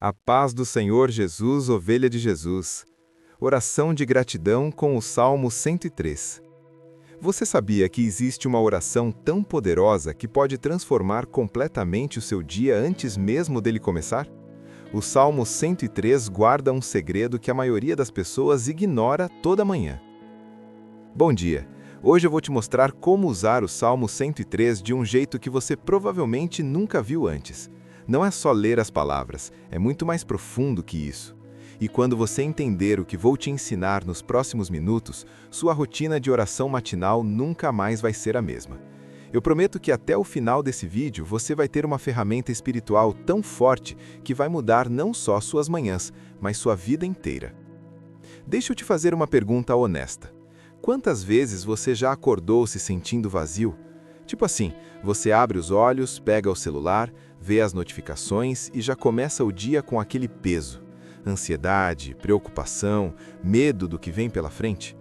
A paz do Senhor Jesus, ovelha de Jesus. Oração de gratidão com o Salmo 103. Você sabia que existe uma oração tão poderosa que pode transformar completamente o seu dia antes mesmo dele começar? O Salmo 103 guarda um segredo que a maioria das pessoas ignora toda manhã. Bom dia! Hoje eu vou te mostrar como usar o Salmo 103 de um jeito que você provavelmente nunca viu antes. Não é só ler as palavras, é muito mais profundo que isso. E quando você entender o que vou te ensinar nos próximos minutos, sua rotina de oração matinal nunca mais vai ser a mesma. Eu prometo que até o final desse vídeo você vai ter uma ferramenta espiritual tão forte que vai mudar não só suas manhãs, mas sua vida inteira. Deixa eu te fazer uma pergunta honesta. Quantas vezes você já acordou se sentindo vazio? Tipo assim, você abre os olhos, pega o celular, vê as notificações e já começa o dia com aquele peso. Ansiedade, preocupação, medo do que vem pela frente.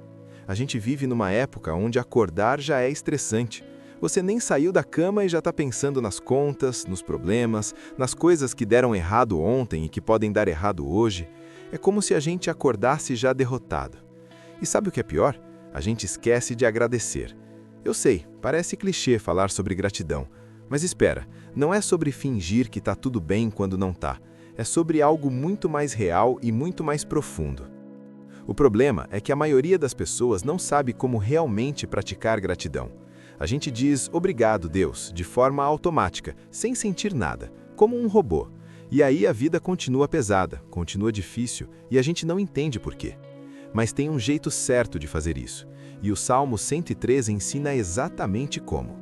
A gente vive numa época onde acordar já é estressante. Você nem saiu da cama e já está pensando nas contas, nos problemas, nas coisas que deram errado ontem e que podem dar errado hoje. É como se a gente acordasse já derrotado. E sabe o que é pior? A gente esquece de agradecer. Eu sei, parece clichê falar sobre gratidão, mas espera, não é sobre fingir que está tudo bem quando não está. É sobre algo muito mais real e muito mais profundo. O problema é que a maioria das pessoas não sabe como realmente praticar gratidão. A gente diz obrigado, Deus, de forma automática, sem sentir nada, como um robô. E aí a vida continua pesada, continua difícil e a gente não entende por quê. Mas tem um jeito certo de fazer isso. E o Salmo 103 ensina exatamente como.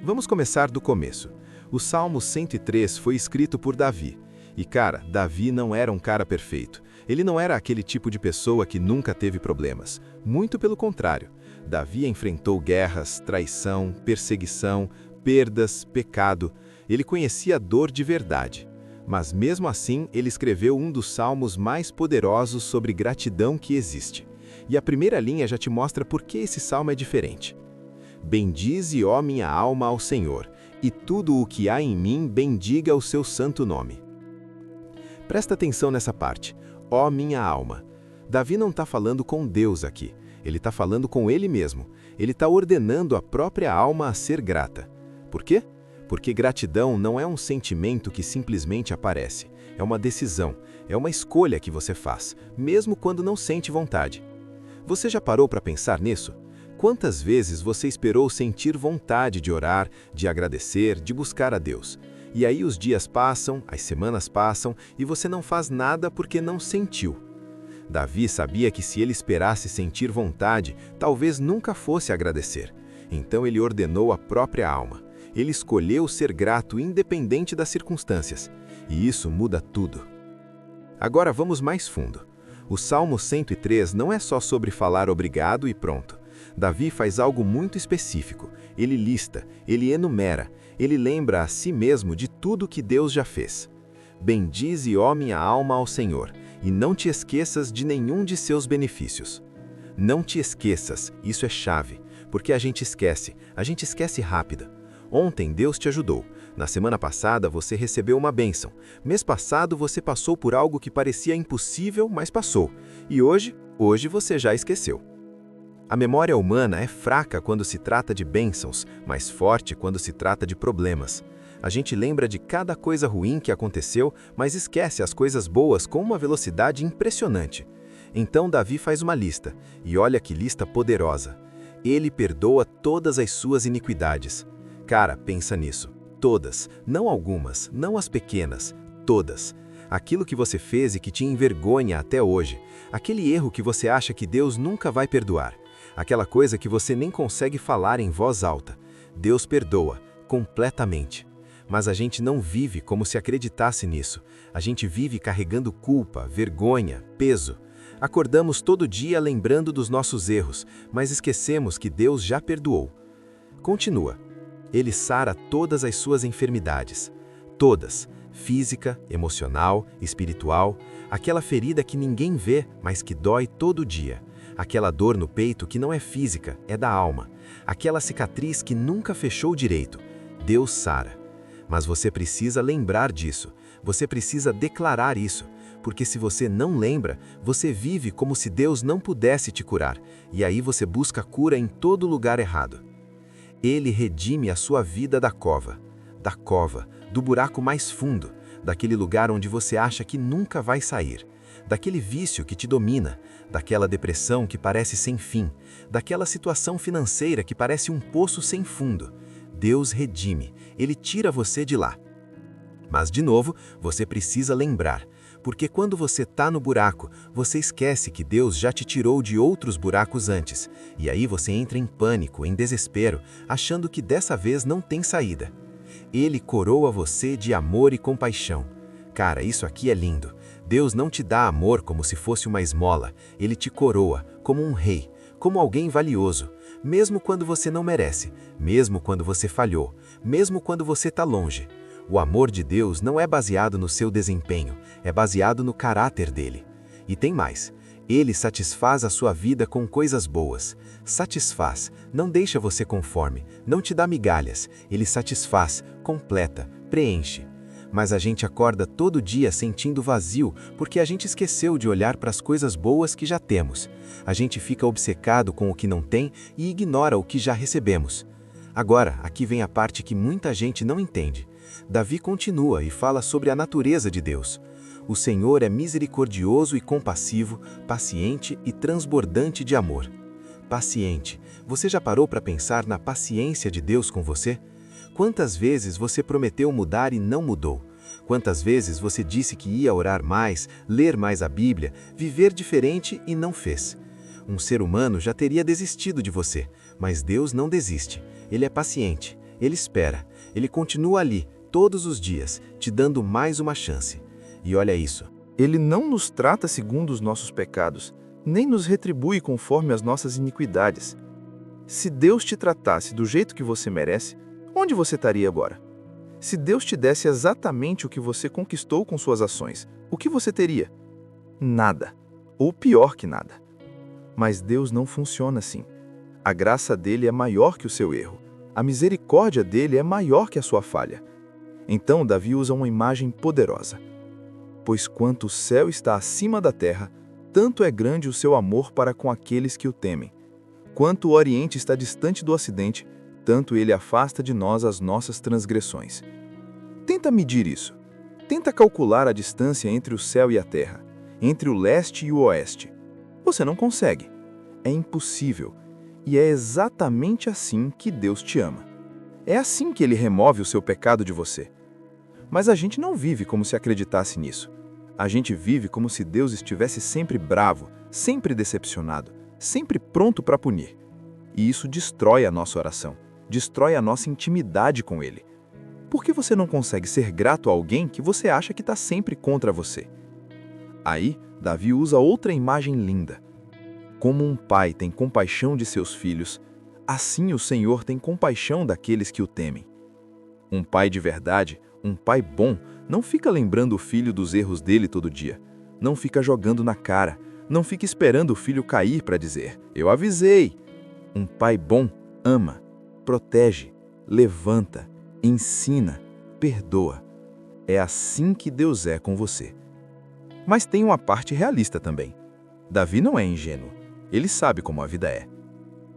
Vamos começar do começo. O Salmo 103 foi escrito por Davi. E cara, Davi não era um cara perfeito. Ele não era aquele tipo de pessoa que nunca teve problemas. Muito pelo contrário. Davi enfrentou guerras, traição, perseguição, perdas, pecado. Ele conhecia a dor de verdade. Mas mesmo assim, ele escreveu um dos salmos mais poderosos sobre gratidão que existe. E a primeira linha já te mostra por que esse salmo é diferente. Bendize, ó minha alma, ao Senhor, e tudo o que há em mim bendiga o seu santo nome. Presta atenção nessa parte. Ó minha alma. Davi não está falando com Deus aqui. Ele está falando com ele mesmo. Ele está ordenando a própria alma a ser grata. Por quê? Porque gratidão não é um sentimento que simplesmente aparece. É uma decisão, é uma escolha que você faz, mesmo quando não sente vontade. Você já parou para pensar nisso? Quantas vezes você esperou sentir vontade de orar, de agradecer, de buscar a Deus? E aí os dias passam, as semanas passam e você não faz nada porque não sentiu. Davi sabia que se ele esperasse sentir vontade, talvez nunca fosse agradecer. Então ele ordenou a própria alma. Ele escolheu ser grato independente das circunstâncias. E isso muda tudo. Agora vamos mais fundo. O Salmo 103 não é só sobre falar obrigado e pronto. Davi faz algo muito específico. Ele lista, ele enumera, ele lembra a si mesmo de tudo que Deus já fez. Bendize, ó minha alma, ao Senhor, e não te esqueças de nenhum de seus benefícios. Não te esqueças, isso é chave, porque a gente esquece rápida. Ontem Deus te ajudou. Na semana passada você recebeu uma bênção. Mês passado você passou por algo que parecia impossível, mas passou. E hoje você já esqueceu. A memória humana é fraca quando se trata de bênçãos, mas forte quando se trata de problemas. A gente lembra de cada coisa ruim que aconteceu, mas esquece as coisas boas com uma velocidade impressionante. Então Davi faz uma lista, e olha que lista poderosa. Ele perdoa todas as suas iniquidades. Cara, pensa nisso. Todas, não algumas, não as pequenas, todas. Aquilo que você fez e que te envergonha até hoje. Aquele erro que você acha que Deus nunca vai perdoar. Aquela coisa que você nem consegue falar em voz alta. Deus perdoa, completamente. Mas a gente não vive como se acreditasse nisso. A gente vive carregando culpa, vergonha, peso. Acordamos todo dia lembrando dos nossos erros, mas esquecemos que Deus já perdoou. Continua. Ele sara todas as suas enfermidades. Todas. Física, emocional, espiritual. Aquela ferida que ninguém vê, mas que dói todo dia. Aquela dor no peito que não é física, é da alma. Aquela cicatriz que nunca fechou direito. Deus sara. Mas você precisa lembrar disso. Você precisa declarar isso, porque se você não lembra, você vive como se Deus não pudesse te curar, e aí você busca cura em todo lugar errado. Ele redime a sua vida da cova, do buraco mais fundo, daquele lugar onde você acha que nunca vai sair, daquele vício que te domina, daquela depressão que parece sem fim, daquela situação financeira que parece um poço sem fundo. Deus redime, Ele tira você de lá. Mas, de novo, você precisa lembrar, porque quando você está no buraco, você esquece que Deus já te tirou de outros buracos antes, e aí você entra em pânico, em desespero, achando que dessa vez não tem saída. Ele coroa você de amor e compaixão. Cara, isso aqui é lindo. Deus não te dá amor como se fosse uma esmola, Ele te coroa como um rei, como alguém valioso, mesmo quando você não merece, mesmo quando você falhou, mesmo quando você está longe. O amor de Deus não é baseado no seu desempenho, é baseado no caráter dele. E tem mais. Ele satisfaz a sua vida com coisas boas. Satisfaz, não deixa você conforme, não te dá migalhas. Ele satisfaz, completa, preenche. Mas a gente acorda todo dia sentindo vazio porque a gente esqueceu de olhar para as coisas boas que já temos. A gente fica obcecado com o que não tem e ignora o que já recebemos. Agora, aqui vem a parte que muita gente não entende. Davi continua e fala sobre a natureza de Deus. O Senhor é misericordioso e compassivo, paciente e transbordante de amor. Paciente. Você já parou para pensar na paciência de Deus com você? Quantas vezes você prometeu mudar e não mudou? Quantas vezes você disse que ia orar mais, ler mais a Bíblia, viver diferente e não fez? Um ser humano já teria desistido de você, mas Deus não desiste. Ele é paciente, Ele espera, Ele continua ali, todos os dias, te dando mais uma chance. E olha isso. Ele não nos trata segundo os nossos pecados, nem nos retribui conforme as nossas iniquidades. Se Deus te tratasse do jeito que você merece, onde você estaria agora? Se Deus te desse exatamente o que você conquistou com suas ações, o que você teria? Nada. Ou pior que nada. Mas Deus não funciona assim. A graça dele é maior que o seu erro. A misericórdia dele é maior que a sua falha. Então Davi usa uma imagem poderosa. Pois quanto o céu está acima da terra, tanto é grande o seu amor para com aqueles que o temem. Quanto o Oriente está distante do Ocidente, tanto ele afasta de nós as nossas transgressões. Tenta medir isso. Tenta calcular a distância entre o céu e a terra, entre o leste e o oeste. Você não consegue. É impossível. E é exatamente assim que Deus te ama. É assim que Ele remove o seu pecado de você. Mas a gente não vive como se acreditasse nisso. A gente vive como se Deus estivesse sempre bravo, sempre decepcionado, sempre pronto para punir. E isso destrói a nossa oração, destrói a nossa intimidade com Ele. Por que você não consegue ser grato a alguém que você acha que está sempre contra você? Aí, Davi usa outra imagem linda. Como um pai tem compaixão de seus filhos, assim o Senhor tem compaixão daqueles que o temem. Um pai de verdade, um pai bom, não fica lembrando o filho dos erros dele todo dia. Não fica jogando na cara, não fica esperando o filho cair para dizer, eu avisei. Um pai bom ama, protege, levanta, ensina, perdoa. É assim que Deus é com você. Mas tem uma parte realista também. Davi não é ingênuo. Ele sabe como a vida é.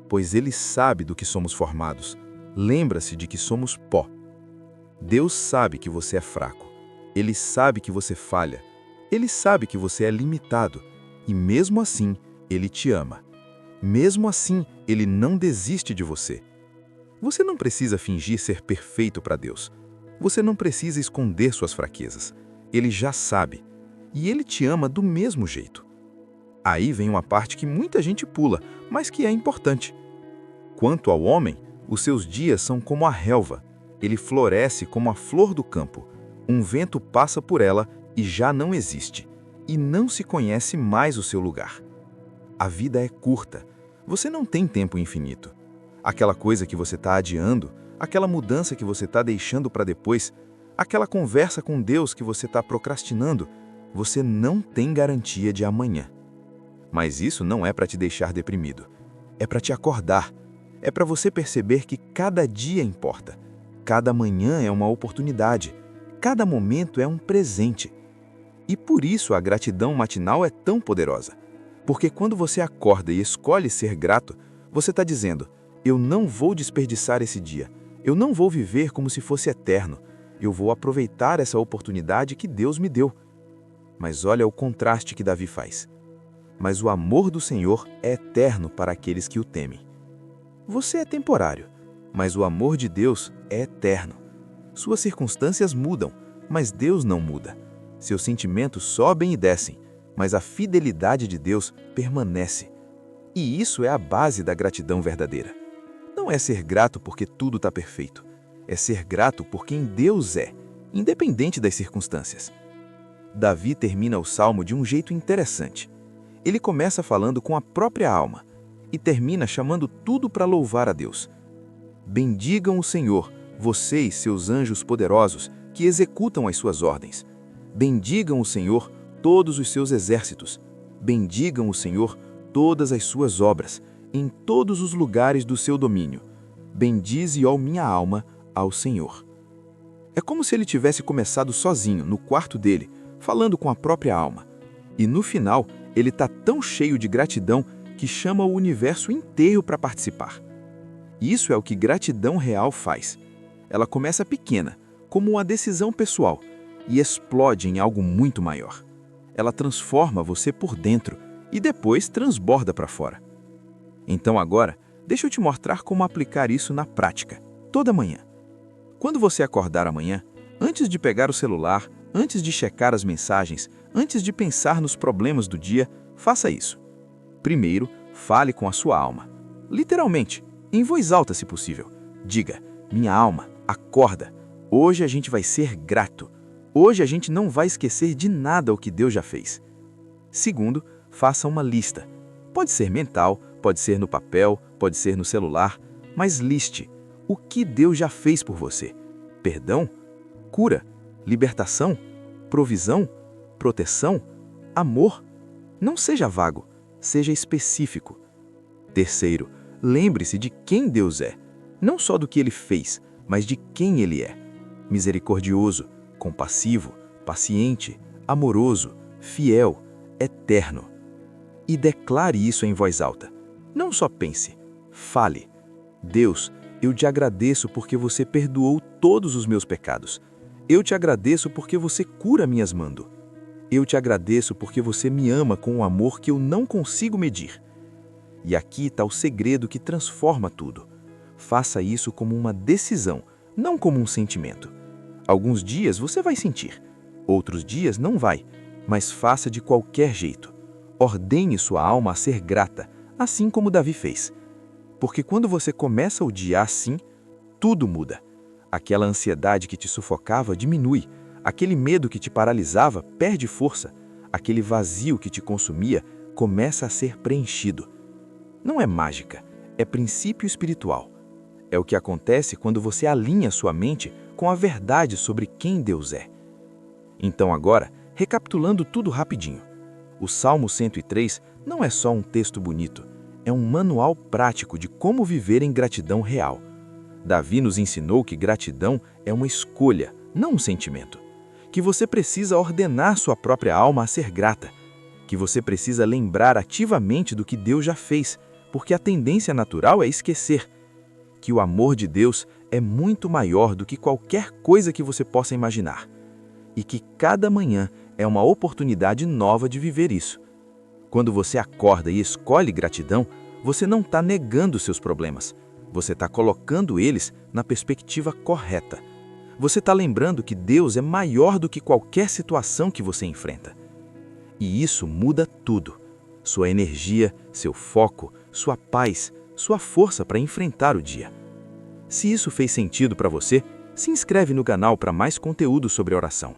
Pois ele sabe do que somos formados. Lembra-se de que somos pó. Deus sabe que você é fraco. Ele sabe que você falha. Ele sabe que você é limitado. E mesmo assim, Ele te ama. Mesmo assim, Ele não desiste de você. Você não precisa fingir ser perfeito para Deus. Você não precisa esconder suas fraquezas. Ele já sabe. E Ele te ama do mesmo jeito. Aí vem uma parte que muita gente pula, mas que é importante. Quanto ao homem, os seus dias são como a relva. Ele floresce como a flor do campo. Um vento passa por ela e já não existe. E não se conhece mais o seu lugar. A vida é curta. Você não tem tempo infinito. Aquela coisa que você está adiando, aquela mudança que você está deixando para depois, aquela conversa com Deus que você está procrastinando, você não tem garantia de amanhã. Mas isso não é para te deixar deprimido. É para te acordar. É para você perceber que cada dia importa. Cada manhã é uma oportunidade. Cada momento é um presente. E por isso a gratidão matinal é tão poderosa. Porque quando você acorda e escolhe ser grato, você está dizendo: eu não vou desperdiçar esse dia. Eu não vou viver como se fosse eterno. Eu vou aproveitar essa oportunidade que Deus me deu. Mas olha o contraste que Davi faz. Mas o amor do Senhor é eterno para aqueles que o temem. Você é temporário, mas o amor de Deus é eterno. Suas circunstâncias mudam, mas Deus não muda. Seus sentimentos sobem e descem, mas a fidelidade de Deus permanece. E isso é a base da gratidão verdadeira. Não é ser grato porque tudo está perfeito. É ser grato por quem Deus é, independente das circunstâncias. Davi termina o salmo de um jeito interessante. Ele começa falando com a própria alma e termina chamando tudo para louvar a Deus. Bendigam o Senhor, vocês, seus anjos poderosos, que executam as suas ordens. Bendigam o Senhor, todos os seus exércitos. Bendigam o Senhor, todas as suas obras, em todos os lugares do seu domínio. Bendize, ó minha alma, ao Senhor. É como se ele tivesse começado sozinho, no quarto dele, falando com a própria alma. E no final, ele está tão cheio de gratidão que chama o universo inteiro para participar. Isso é o que gratidão real faz. Ela começa pequena, como uma decisão pessoal, e explode em algo muito maior. Ela transforma você por dentro e depois transborda para fora. Então agora, deixa eu te mostrar como aplicar isso na prática, toda manhã. Quando você acordar amanhã, antes de pegar o celular, antes de checar as mensagens, antes de pensar nos problemas do dia, faça isso. Primeiro, fale com a sua alma. Literalmente, em voz alta se possível. Diga: minha alma, acorda. Hoje a gente vai ser grato. Hoje a gente não vai esquecer de nada o que Deus já fez. Segundo, faça uma lista. Pode ser mental, pode ser no papel, pode ser no celular, mas liste o que Deus já fez por você. Perdão, cura, libertação, provisão, proteção, amor. Não seja vago, seja específico. Terceiro, lembre-se de quem Deus é. Não só do que Ele fez, mas de quem Ele é. Misericordioso, compassivo, paciente, amoroso, fiel, eterno. E declare isso em voz alta. Não só pense, fale. Deus, eu te agradeço porque você perdoou todos os meus pecados. Eu te agradeço porque você cura minhas mãos. Eu te agradeço porque você me ama com um amor que eu não consigo medir. E aqui está o segredo que transforma tudo. Faça isso como uma decisão, não como um sentimento. Alguns dias você vai sentir, outros dias não vai, mas faça de qualquer jeito. Ordene sua alma a ser grata, assim como Davi fez. Porque quando você começa o dia assim, tudo muda. Aquela ansiedade que te sufocava diminui, aquele medo que te paralisava perde força, aquele vazio que te consumia começa a ser preenchido. Não é mágica, é princípio espiritual. É o que acontece quando você alinha sua mente com a verdade sobre quem Deus é. Então agora, recapitulando tudo rapidinho. O Salmo 103 não é só um texto bonito, é um manual prático de como viver em gratidão real. Davi nos ensinou que gratidão é uma escolha, não um sentimento. Que você precisa ordenar sua própria alma a ser grata. Que você precisa lembrar ativamente do que Deus já fez, porque a tendência natural é esquecer. Que o amor de Deus é muito maior do que qualquer coisa que você possa imaginar. E que cada manhã é uma oportunidade nova de viver isso. Quando você acorda e escolhe gratidão, você não está negando seus problemas. Você está colocando eles na perspectiva correta. Você está lembrando que Deus é maior do que qualquer situação que você enfrenta. E isso muda tudo. Sua energia, seu foco, sua paz, sua força para enfrentar o dia. Se isso fez sentido para você, se inscreve no canal para mais conteúdo sobre oração.